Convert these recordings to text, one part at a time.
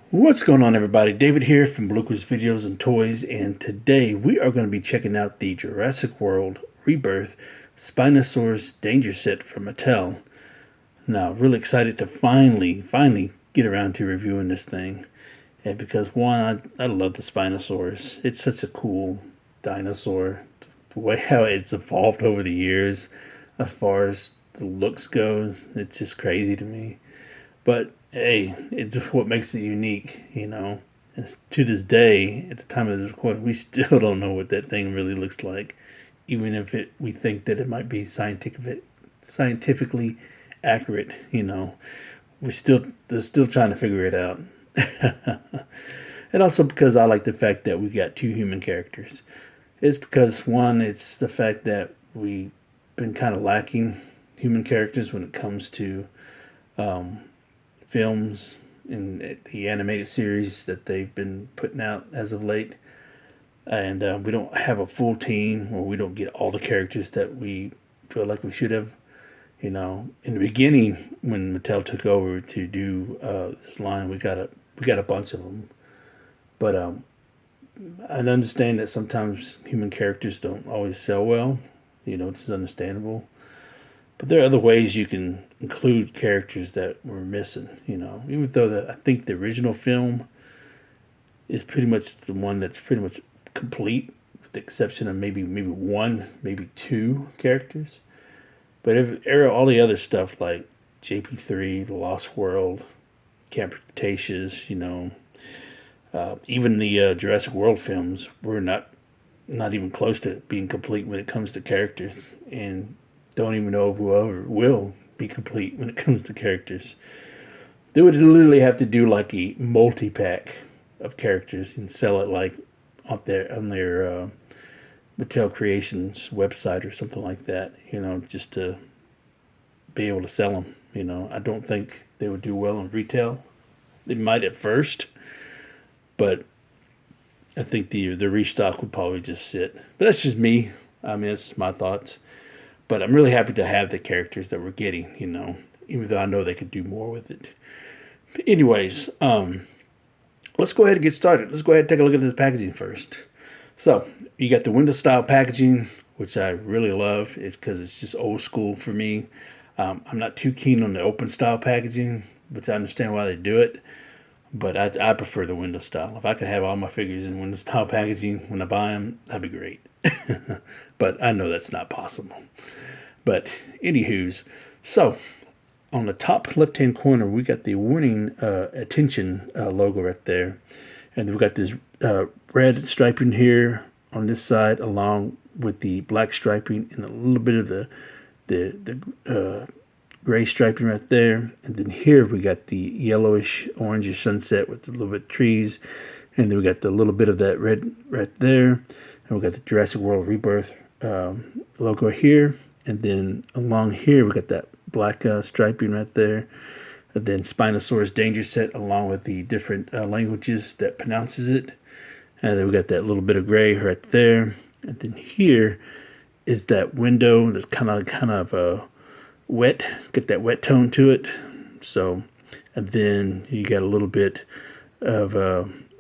What's going on, everybody? David here from Bluckers Videos and Toys, and today we are going to be checking out the Jurassic World Rebirth Spinosaurus Danger Set from Mattel. Now, really excited to finally get around to reviewing this thing, and because one, I love the Spinosaurus. It's such a cool dinosaur. The way how it's evolved over the years, as far as the looks goes, it's just crazy to me. But hey, it's what makes it unique, you know. And to this day, at the time of this recording, we still don't know what that thing really looks like, even if we think that it might be scientifically accurate. You know, they're still trying to figure it out. And also because I like the fact that we got two human characters. It's because one, it's the fact that we've been kind of lacking human characters when it comes to films and the animated series that they've been putting out as of late. And we don't have a full team, or we don't get all the characters that we feel like we should have. You know, in the beginning, when Mattel took over to do this line, we got a bunch of them. But I understand that sometimes human characters don't always sell well. You know, it's understandable. But there are other ways you can include characters that were missing, you know. Even though I think the original film is pretty much the one that's pretty much complete, with the exception of maybe one, maybe two characters. But all the other stuff like JP3, The Lost World, Camp Cretaceous, you know, even the Jurassic World films were not even close to being complete when it comes to characters, and don't even know if whoever will be complete when it comes to characters. They would literally have to do like a multi-pack of characters and sell it like on their Mattel Creations website or something like that, you know, just to be able to sell them. You know, I don't think they would do well in retail. They might at first, but I think the restock would probably just sit. But that's just me. I mean, that's my thoughts. But I'm really happy to have the characters that we're getting, you know, even though I know they could do more with it. But anyways, let's go ahead and get started. Let's go ahead and take a look at this packaging first. So you got the window style packaging, which I really love. It's because it's just old school for me. I'm not too keen on the open style packaging, which I understand why they do it. But I prefer the window style. If I could have all my figures in window style packaging when I buy them, that'd be great. But I know that's not possible. But anywho's, so on the top left-hand corner, we got the winning attention logo right there. And we got this red striping here on this side, along with the black striping and a little bit of the gray striping right there. And then here we got the yellowish, orangish sunset with a little bit of trees. And then we got the little bit of that red right there. And we got the Jurassic World Rebirth logo here. And then along here, we got that black striping right there. And then Spinosaurus Danger Set, along with the different languages that pronounces it. And then we got that little bit of gray right there. And then here is that window that's kind of wet. Get that wet tone to it. So, and then you got a little bit of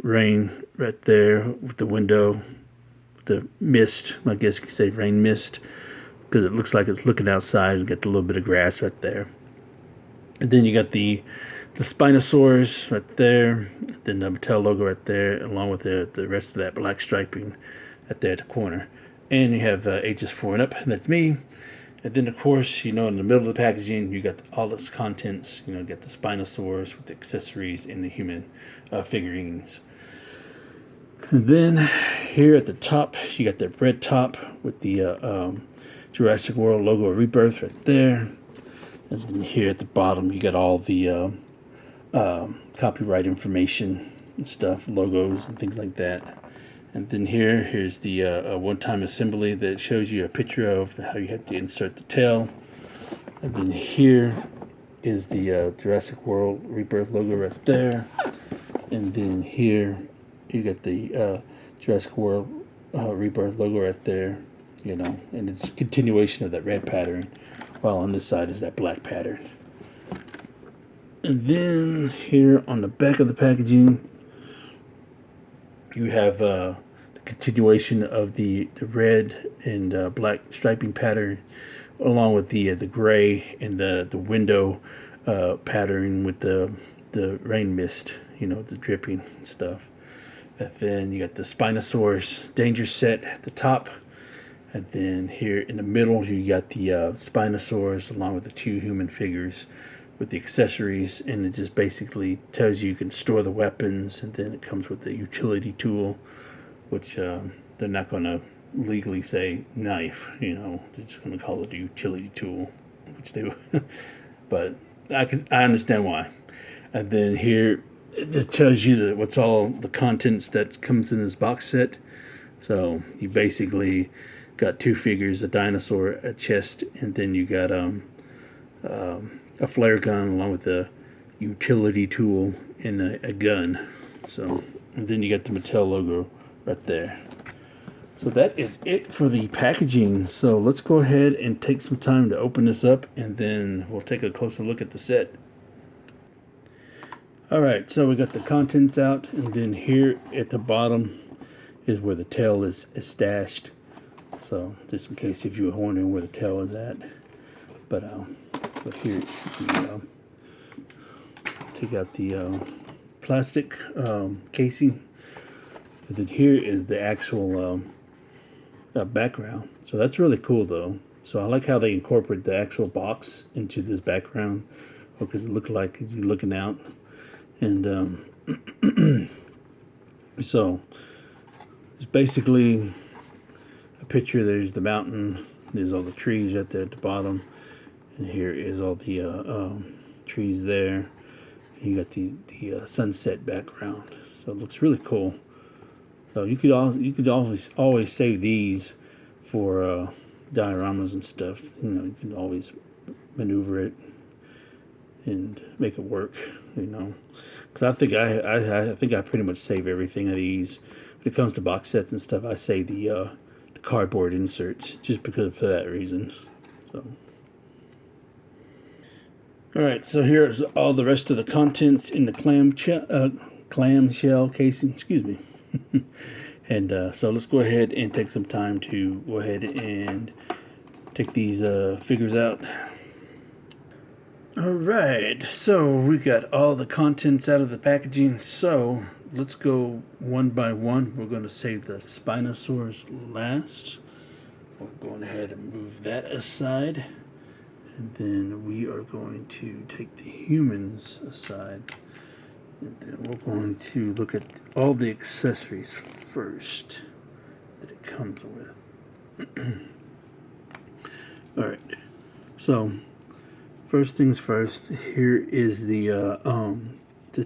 rain right there with the window. The mist, I guess you could say rain mist, because it looks like it's looking outside and get the little bit of grass right there. And then you got the Spinosaurus right there, then the Mattel logo right there, along with the rest of that black striping right there at the corner. And you have ages 4 and up, and that's me. And then, of course, you know, in the middle of the packaging, you got all its contents. You know, you got the Spinosaurus with the accessories and the human figurines. And then here at the top, you got the red top with the Jurassic World logo Rebirth right there. And then here at the bottom, you got all the copyright information and stuff, logos and things like that. And then here's the one-time assembly that shows you a picture of how you have to insert the tail. And then here is the Jurassic World Rebirth logo right there. And then here you got the Jurassic World Rebirth logo right there, you know, and it's a continuation of that red pattern, while on this side is that black pattern. And then here on the back of the packaging, you have the continuation of the red and black striping pattern, along with the gray and the window pattern with the rain mist, the dripping stuff. And then you got the Spinosaurus Danger Set at the top. And then here in the middle, you got the Spinosaurus along with the 2 human figures with the accessories. And it just basically tells you can store the weapons. And then it comes with the utility tool, which they're not going to legally say knife. They're just going to call it a utility tool, which they but I understand why. And then here, it just tells you what's all the contents that comes in this box set. So you basically got 2 figures, a dinosaur, a chest, and then you got a flare gun along with a utility tool and a gun. So, and then you got the Mattel logo right there. So that is it for the packaging. So let's go ahead and take some time to open this up, and then we'll take a closer look at the set. Alright, so we got the contents out, and then here at the bottom is where the tail is stashed. So just in case if you were wondering where the tail is at. But so here is the take out the plastic casing, and then here is the actual background. So that's really cool though. So I like how they incorporate the actual box into this background, because it looks like as you're looking out. And so it's basically a picture. There's the mountain, there's all the trees right there at the bottom, and here is all the trees there. You got the sunset background, so it looks really cool. So you could always save these for dioramas and stuff. You can always maneuver it and make it work. Because I think I pretty much save everything of these. When it comes to box sets and stuff, I save the cardboard inserts just because for that reason. So. Alright, so here's all the rest of the contents in the clamshell casing, excuse me. And so let's go ahead and take some time to go ahead and take these figures out. Alright, so we got all the contents out of the packaging, so let's go one by one. We're going to save the Spinosaurus last. We're going ahead and move that aside. And then we are going to take the humans aside. And then we're going to look at all the accessories first that it comes with. Alright, so first things first, here is the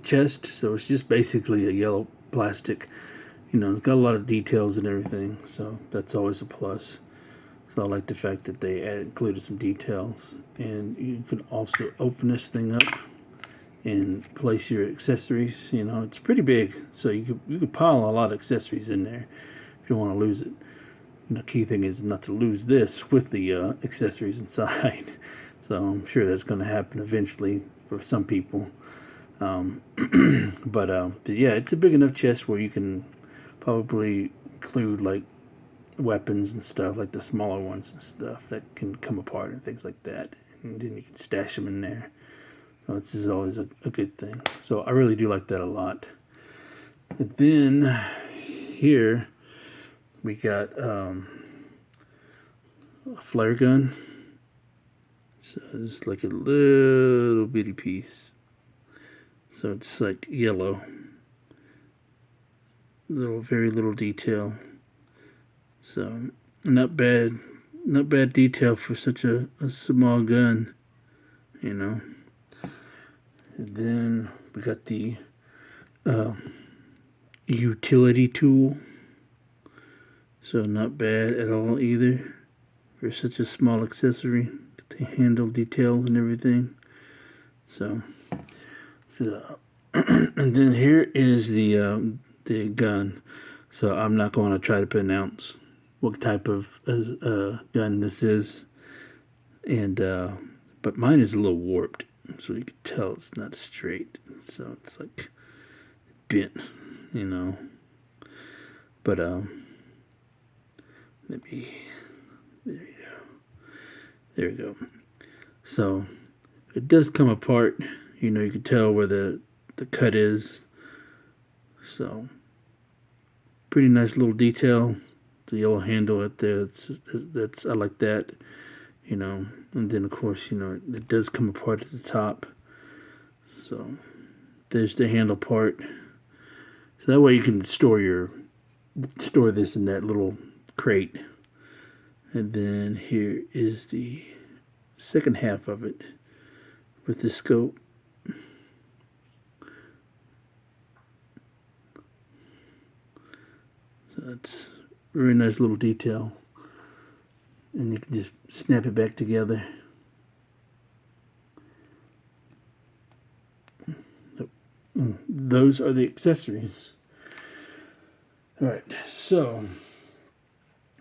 chest. So it's just basically a yellow plastic. It's got a lot of details and everything, so that's always a plus. So I like the fact that they included some details. And you can also open this thing up and place your accessories. It's pretty big, so you could pile a lot of accessories in there if you don't want to lose it. And the key thing is not to lose this with the accessories inside. So I'm sure that's going to happen eventually for some people. But yeah, it's a big enough chest where you can probably include like weapons and stuff, like the smaller ones and stuff that can come apart and things like that. And then you can stash them in there. So this is always a good thing. So I really do like that a lot. And then here we got a flare gun. So it's like a little bitty piece. So it's like yellow. Very little detail. So not bad detail for such a small gun, And then we got the utility tool. So not bad at all either for such a small accessory. The handle detail and everything. So and then here is the gun. So I'm not going to try to pronounce what type of gun this is, and but mine is a little warped. so you can tell it's not straight. So it's like bent, you know. But let me. There you go. There we go. So it does come apart. You know, you can tell where the cut is. So pretty nice little detail. The yellow handle right there. That's I like that. You know, and then of course, you know, it does come apart at the top. So there's the handle part. So that way you can store this in that little crate. And then here is the second half of it with the scope. So that's a very nice little detail. And you can just snap it back together. Those are the accessories. Alright, so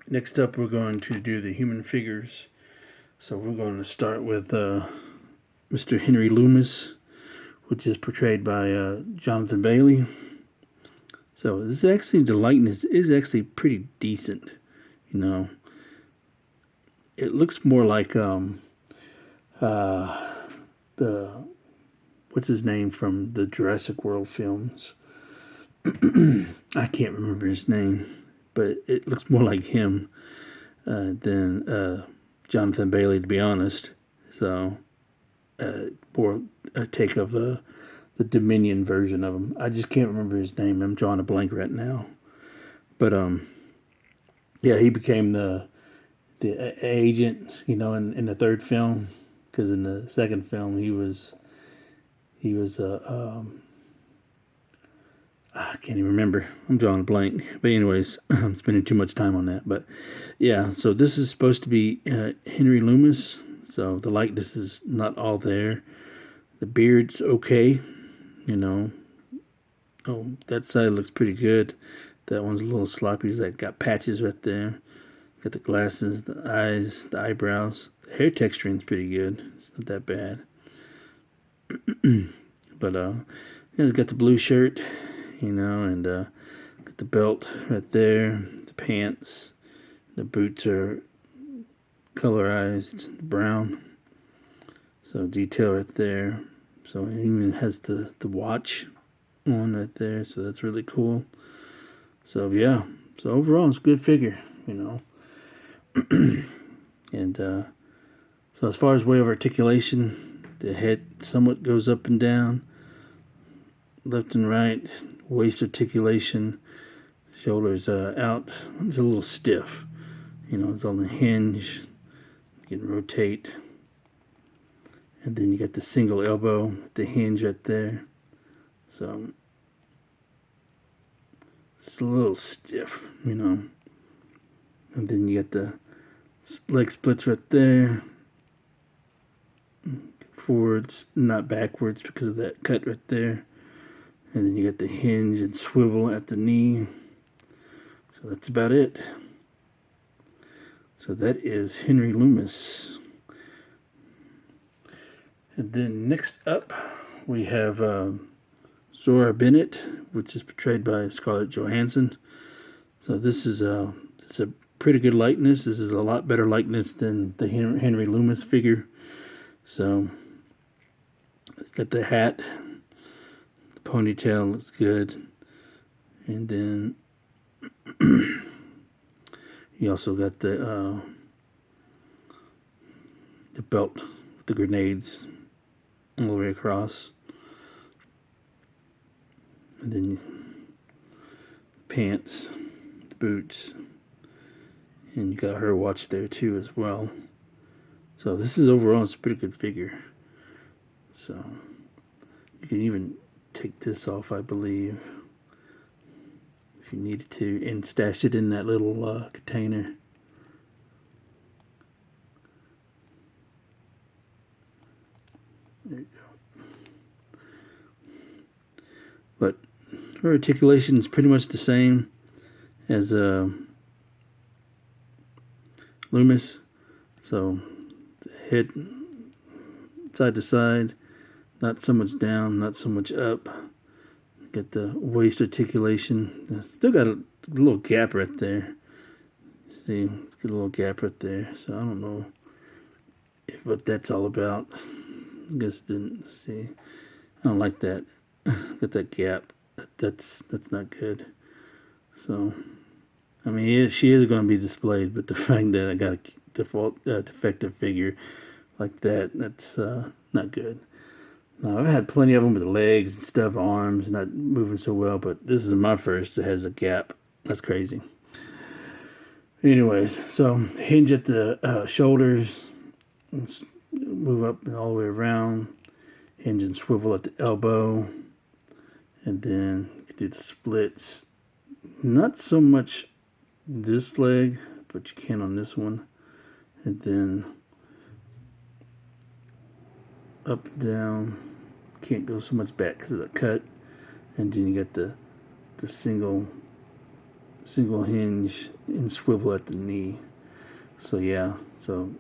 next up we're going to do the human figures. So we're going to start with Mr. Henry Loomis, which is portrayed by Jonathan Bailey. So this is actually, the likeness is actually pretty decent, you know. It looks more like what's his name from the Jurassic World films. I can't remember his name, but it looks more like him than Jonathan Bailey, to be honest. So more a take of the Dominion version of him. I just can't remember his name. I'm drawing a blank right now. But yeah, he became the agent, you know, in the third film, because in the second film he was I can't even remember. I'm drawing a blank. But anyways, I'm spending too much time on that. But yeah, so this is supposed to be Henry Loomis. So the likeness is not all there. The beard's okay, you know. Oh, that side looks pretty good. That one's a little sloppy. That got patches right there. Got the glasses, the eyes, the eyebrows. The hair texturing's pretty good. It's not that bad. But it's got the blue shirt, you know, and got the belt right there. The pants, the boots are colorized brown. So detail right there. So it even has the watch on right there. So that's really cool. So yeah. So overall, it's a good figure, you know. And so as far as way of articulation, the head somewhat goes up and down, left and right. Waist articulation, shoulders out. It's a little stiff, you know. It's on the hinge. You can rotate, and then you got the single elbow, the hinge right there. So it's a little stiff, you know. And then you got the leg splits right there. Forwards, not backwards because of that cut right there. And then you got the hinge and swivel at the knee. So that's about it. So that is Henry Loomis. And then next up, we have Zora Bennett, which is portrayed by Scarlett Johansson. So this is a pretty good likeness. This is a lot better likeness than the Henry Loomis figure. So got the hat, the ponytail looks good, and then you also got the belt with the grenades all the way across, and then pants, the boots, and you got her watch there too as well. So this is overall, it's a pretty good figure. So you can even take this off, I believe, if you needed to, and stash it in that little container. There you go. But her articulation is pretty much the same as Loomis. So the head side to side, Not so much down, not so much up. Got the waist articulation. Still got a little gap right there. See, got a little gap right there. So I don't know what that's all about. I guess didn't see. I don't like that. Got that gap. That's not good. So, I mean, she is going to be displayed, but the fact that I got a defective figure like that, that's not good. Now, I've had plenty of them with the legs and stuff, arms, not moving so well, but this is my first that has a gap. That's crazy. Anyways, so hinge at the shoulders, move up and all the way around, hinge and swivel at the elbow, and then you do the splits. Not so much this leg, but you can on this one, and then up and down. Can't go so much back because of the cut, and then you get the single hinge and swivel at the knee. So yeah, so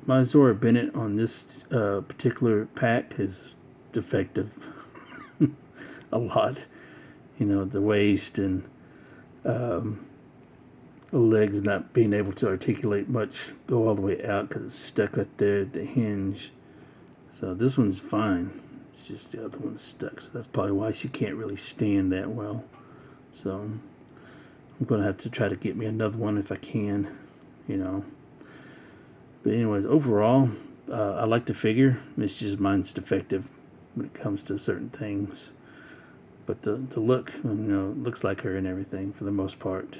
my Zora Bennett on this particular pack is defective a lot. You know, the waist and the legs not being able to articulate much, go all the way out because it's stuck right there at the hinge. So this one's fine. It's just the other one's stuck. So that's probably why she can't really stand that well. So I'm going to have to try to get me another one if I can, you know. But anyways, overall, I like the figure. It's just mine's defective when it comes to certain things. But the look, you know, looks like her and everything for the most part.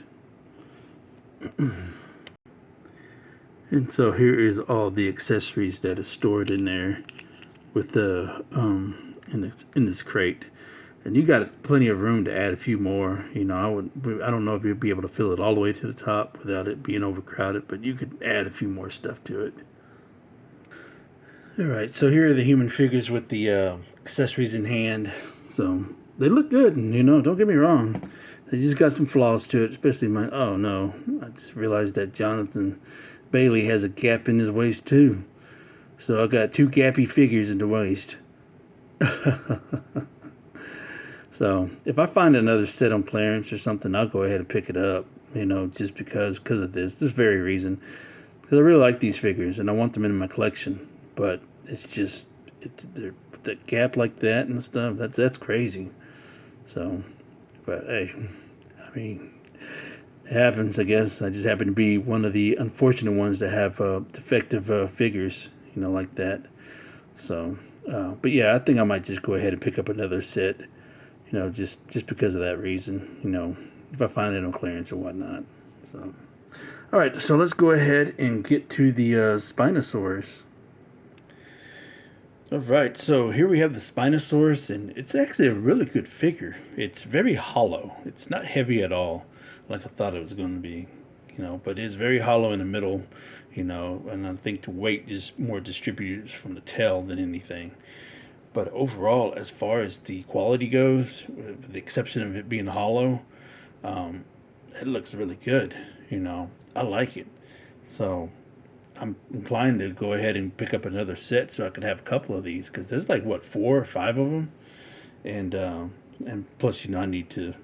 And so here is all the accessories that is stored in there with the in this crate. And you got plenty of room to add a few more. You know, I don't know if you'll be able to fill it all the way to the top without it being overcrowded, but you could add a few more stuff to it. Alright, so here are the human figures with the accessories in hand. So they look good, and you know, don't get me wrong, they just got some flaws to it, especially my, oh no, I just realized that Jonathan Bailey has a gap in his waist too. So I got two gappy figures in the waist. So if I find another set on clearance or something, I'll go ahead and pick it up, you know, just because of this very reason. Because I really like these figures and I want them in my collection, but it's just that gap like that and stuff, that's crazy. So, but hey, I mean, it happens, I guess. I just happen to be one of the unfortunate ones that have defective figures, you know, like that. So, but yeah, I think I might just go ahead and pick up another set, you know, just because of that reason, you know, if I find it on clearance or whatnot. So, all right, so let's go ahead and get to the Spinosaurus. All right, so here we have the Spinosaurus, and it's actually a really good figure. It's very hollow. It's not heavy at all, like I thought it was going to be, you know, but it's very hollow in the middle, you know, and I think the weight is more distributed from the tail than anything. But overall, as far as the quality goes, with the exception of it being hollow, it looks really good, you know. I like it. So I'm inclined to go ahead and pick up another set so I could have a couple of these, because there's like what, 4 or 5 of them, and plus, you know, I need to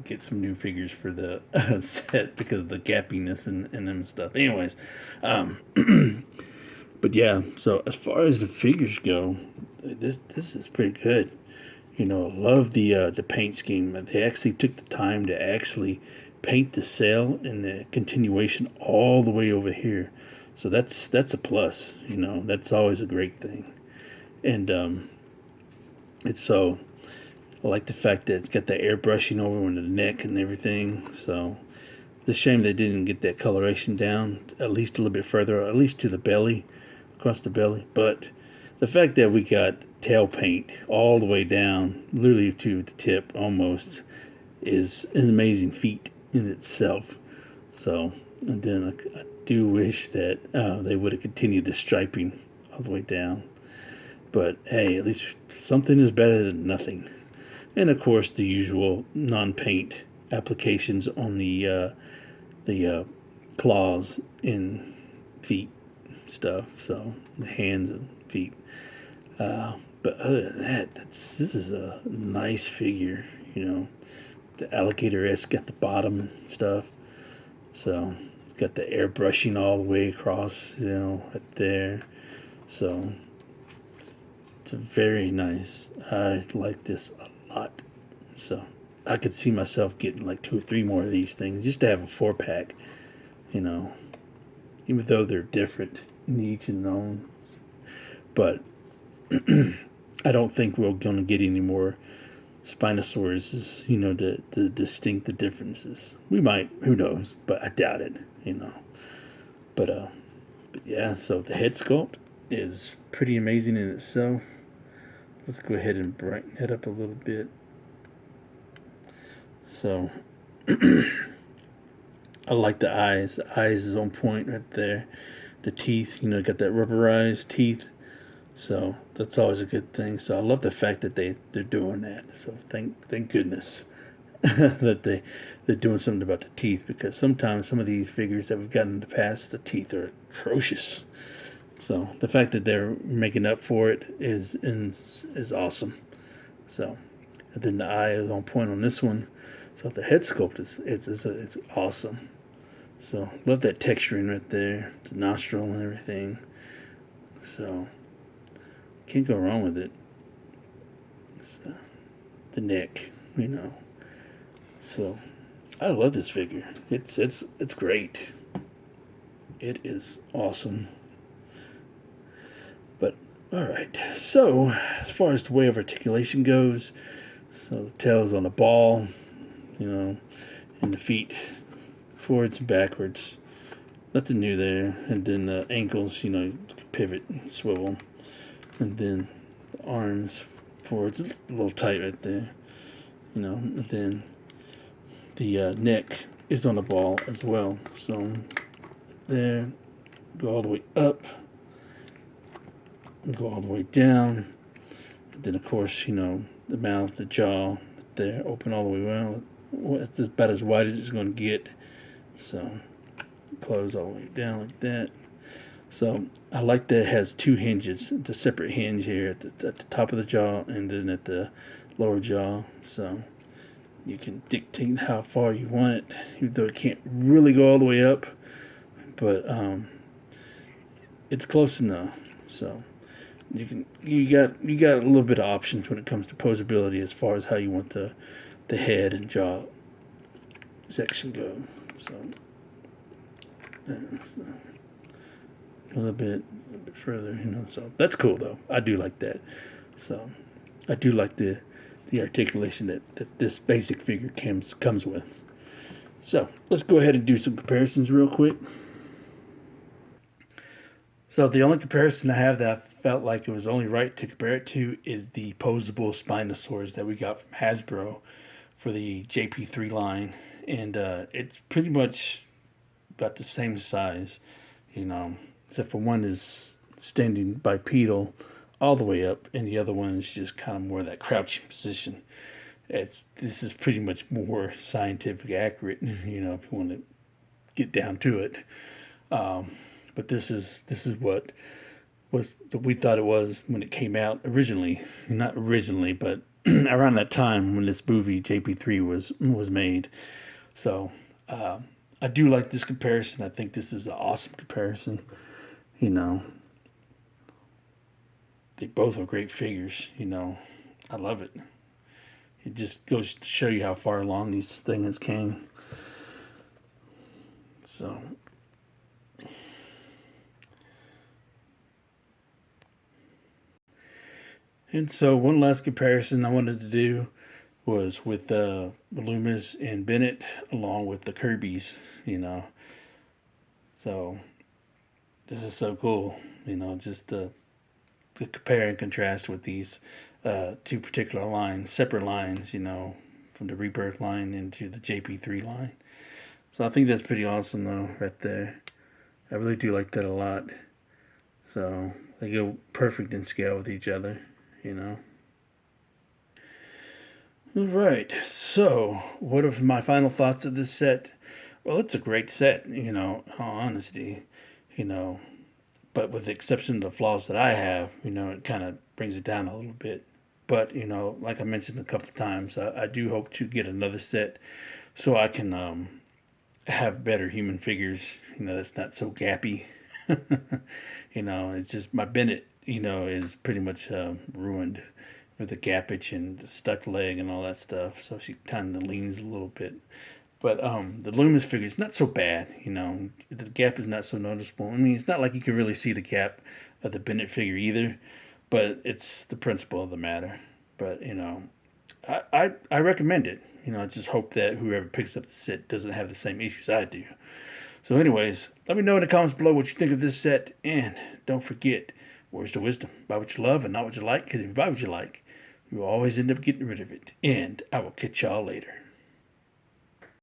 get some new figures for the set because of the gappiness and them stuff. Anyways, but yeah, so as far as the figures go, this is pretty good. You know, I love the paint scheme. They actually took the time to actually paint the sail and the continuation all the way over here. So that's a plus. You know, that's always a great thing. And it's so, I like the fact that it's got the airbrushing over on the neck and everything. So it's a shame they didn't get that coloration down at least a little bit further, or at least to the belly, across the belly. But the fact that we got tail paint all the way down, literally to the tip almost, is an amazing feat in itself. So, and then I do wish that they would have continued the striping all the way down. But hey, at least something is better than nothing. And of course, the usual non-paint applications on the claws and feet stuff. So the hands and feet. But other than that, this is a nice figure. You know, the alligator-esque at the bottom and stuff. So it's got the airbrushing all the way across, you know, right there. So it's very nice. I like this a lot. So I could see myself getting like 2 or 3 more of these things just to have a 4-pack, you know, even though they're different in each and own. But I don't think we're going to get any more Spinosaurus, you know, to distinct the differences. We might, who knows, but I doubt it, you know. But yeah, so the head sculpt is pretty amazing in itself. Let's go ahead and brighten it up a little bit. So I like the eyes. The eyes is on point right there. The teeth, you know, got that rubberized teeth. So that's always a good thing. So I love the fact that they're doing that. So thank goodness that they're doing something about the teeth, because sometimes some of these figures that we've gotten in the past, the teeth are atrocious. So the fact that they're making up for it is awesome. So, and then the eye is on point on this one. So the head sculpt it's awesome. So love that texturing right there, the nostril and everything. So can't go wrong with it. So, the neck, you know. So I love this figure. It's great. It is awesome. But all right. So as far as the way of articulation goes, so the tail's on the ball, you know, and the feet forwards and backwards. Nothing new there. And then the ankles, you know, pivot and swivel. And then the arms forwards, a little tight right there, you know. And then the neck is on the ball as well. So there, go all the way up, go all the way down. And then of course, you know, the mouth, the jaw, there, open all the way around. It's about as wide as it's going to get. So close all the way down like that. So I like that it has 2 hinges, the separate hinge here at the top of the jaw and then at the lower jaw. So you can dictate how far you want it, even though it can't really go all the way up, but it's close enough. So you got a little bit of options when it comes to posability as far as how you want the head and jaw section go. So a little bit further, you know. So that's cool though. I do like that. So I do like the articulation that this basic figure comes with. So let's go ahead and do some comparisons real quick. So the only comparison I have that I felt like it was only right to compare it to is the posable Spinosaurs that we got from Hasbro for the JP3 line, and it's pretty much about the same size, you know, except for one is standing bipedal all the way up, and the other one is just kind of more that crouching position. This is pretty much more scientifically accurate, you know, if you want to get down to it. But this is what we thought it was when it came out originally. Not originally, but around that time when this movie JP3 was made. So I do like this comparison. I think this is an awesome comparison. You know, they both are great figures. You know, I love it. It just goes to show you how far along these things came. So. And so one last comparison I wanted to do was with Loomis and Bennett along with the Kirby's, you know. So this is so cool, you know, just to compare and contrast with these 2 particular lines, separate lines, you know, from the Rebirth line into the JP3 line. So I think that's pretty awesome though, right there. I really do like that a lot. So they go perfect in scale with each other, you know. All right, so what are my final thoughts of this set? Well, it's a great set, you know, in all honesty. You know, But with the exception of the flaws that I have, it kind of brings it down a little bit. But, like I mentioned a couple of times, I do hope to get another set so I can have better human figures, that's not so gappy. It's just my Bennett, is pretty much ruined with the gappage and the stuck leg and all that stuff. So she kind of leans a little bit. But the Loomis figure is not so bad, The gap is not so noticeable. I mean, it's not like you can really see the gap of the Bennett figure either, but it's the principle of the matter. But I recommend it. I just hope that whoever picks up the set doesn't have the same issues I do. So, anyways, let me know in the comments below what you think of this set, and don't forget, words to wisdom: buy what you love and not what you like. Because if you buy what you like, you will always end up getting rid of it. And I will catch y'all later.